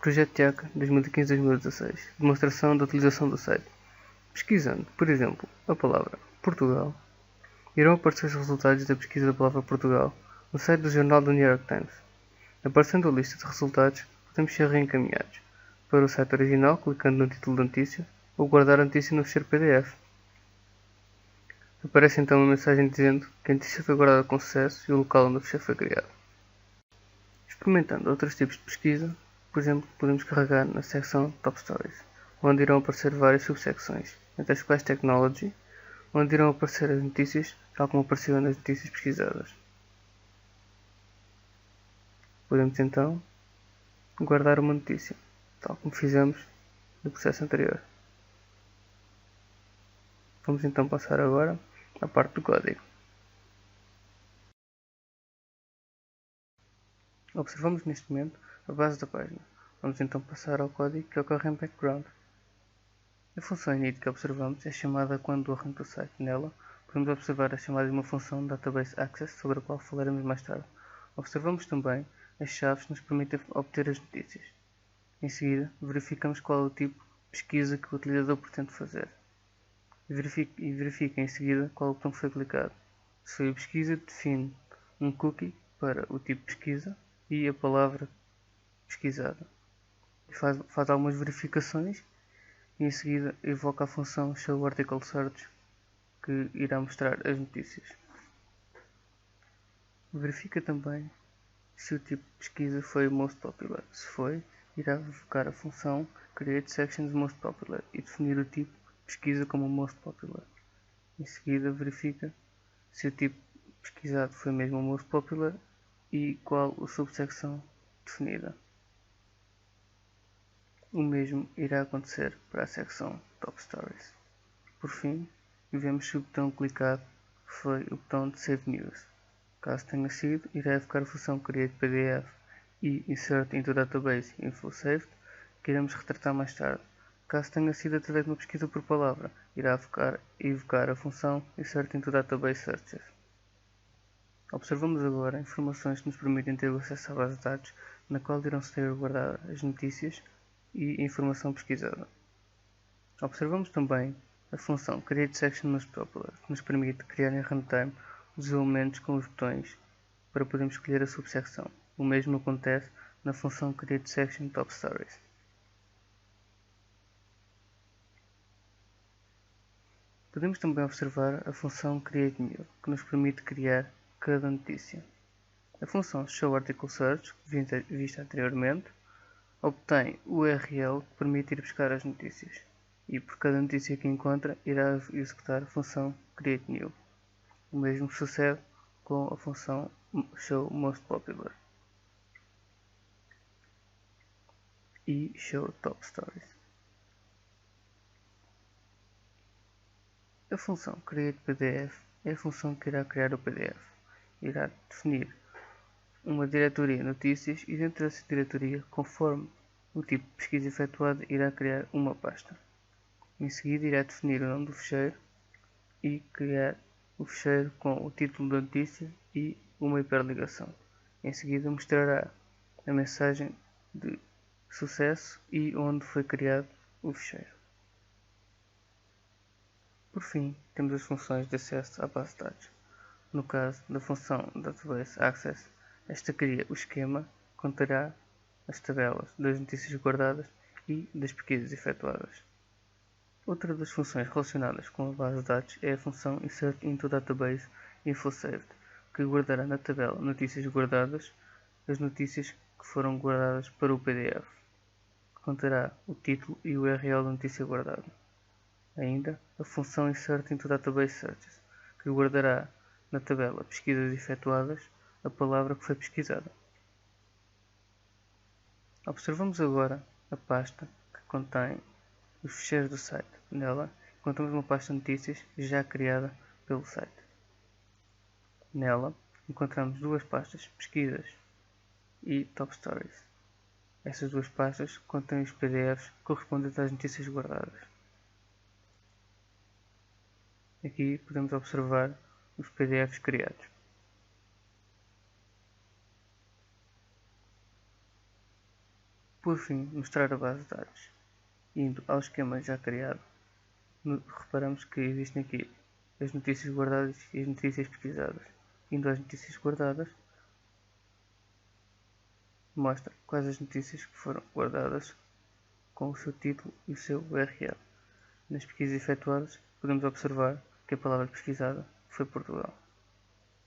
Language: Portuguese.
Projeto TIAC 2015-2016. Demonstração da utilização do site. Pesquisando, por exemplo, a palavra Portugal, irão aparecer os resultados da pesquisa da palavra Portugal no site do jornal do New York Times. Aparecendo a lista de resultados, podemos ser reencaminhados para o site original clicando no título da notícia ou guardar a notícia no ficheiro PDF. Aparece então uma mensagem dizendo que a notícia foi guardada com sucesso e o local onde o ficheiro foi criado. Experimentando outros tipos de pesquisa, por exemplo, podemos carregar na secção Top Stories, onde irão aparecer várias subsecções, entre as quais Technology, onde irão aparecer as notícias, tal como apareciam nas notícias pesquisadas. Podemos então guardar uma notícia, tal como fizemos no processo anterior. Vamos então passar agora à parte do código. Observamos neste momento a base da página. Vamos então passar ao código que ocorre em background. A função init que observamos é chamada quando do arranque do site. Nela, podemos observar a chamada de uma função Database Access, sobre a qual falaremos mais tarde. Observamos também as chaves que nos permitem obter as notícias. Em seguida, verificamos qual é o tipo de pesquisa que o utilizador pretende fazer. E verifica em seguida qual é o botão que foi clicado. Se foi a pesquisa, define um cookie para o tipo de pesquisa e a palavra pesquisada. Faz algumas verificações e em seguida evoca a função showArticleSearch, que irá mostrar as notícias. Verifica também se o tipo de pesquisa foi Most Popular. Se foi, irá evocar a função createSectionsMostPopular e definir o tipo de pesquisa como Most Popular. Em seguida verifica se o tipo pesquisado foi mesmo o Most Popular e qual a subsecção definida. O mesmo irá acontecer para a secção Top Stories. Por fim, vemos se o botão clicado foi o botão de Save News. Caso tenha sido, irá evocar a função createPDF e Insert into Database Info Saved, que iremos retratar mais tarde. Caso tenha sido através de uma pesquisa por palavra, irá evocar a função Insert into Database Searches. Observamos agora informações que nos permitem ter acesso à base de dados, na qual irão ser guardadas as notícias e a informação pesquisada. Observamos também a função createSectionMostPopular, que nos permite criar em runtime os elementos com os botões para podermos escolher a subsecção. O mesmo acontece na função createSectionTopStories. Podemos também observar a função createNew, que nos permite criar cada notícia. A função showArticleSearch, vista anteriormente, obtém o URL que permite ir buscar as notícias, e por cada notícia que encontra irá executar a função createNew. O mesmo sucede com a função showMostPopular e showTopStories. A função createPDF é a função que irá criar o PDF. Irá definir uma diretoria notícias e dentro dessa diretoria, conforme o tipo de pesquisa efetuada, irá criar uma pasta. Em seguida irá definir o nome do ficheiro e criar o ficheiro com o título da notícia e uma hiperligação. Em seguida mostrará a mensagem de sucesso e onde foi criado o ficheiro. Por fim, temos as funções de acesso à base de dados. No caso da função Database Access, esta cria o esquema que conterá as tabelas das notícias guardadas e das pesquisas efetuadas. Outra das funções relacionadas com a base de dados é a função Insert into Database Info Saved, que guardará na tabela Notícias Guardadas as notícias que foram guardadas para o PDF, que conterá o título e o URL da notícia guardada. Ainda a função Insert into Database Searches, que guardará na tabela Pesquisas Efetuadas a palavra que foi pesquisada. Observamos agora a pasta que contém os ficheiros do site. Nela encontramos uma pasta de notícias já criada pelo site. Nela encontramos duas pastas, Pesquisas e Top Stories. Essas duas pastas contêm os PDFs correspondentes às notícias guardadas. Aqui podemos observar os PDFs criados. Por fim, mostrar a base de dados. Indo ao esquema já criado, reparamos que existem aqui as notícias guardadas e as notícias pesquisadas. Indo às notícias guardadas, mostra quais as notícias que foram guardadas com o seu título e o seu URL. Nas pesquisas efetuadas, podemos observar que a palavra pesquisada foi Portugal.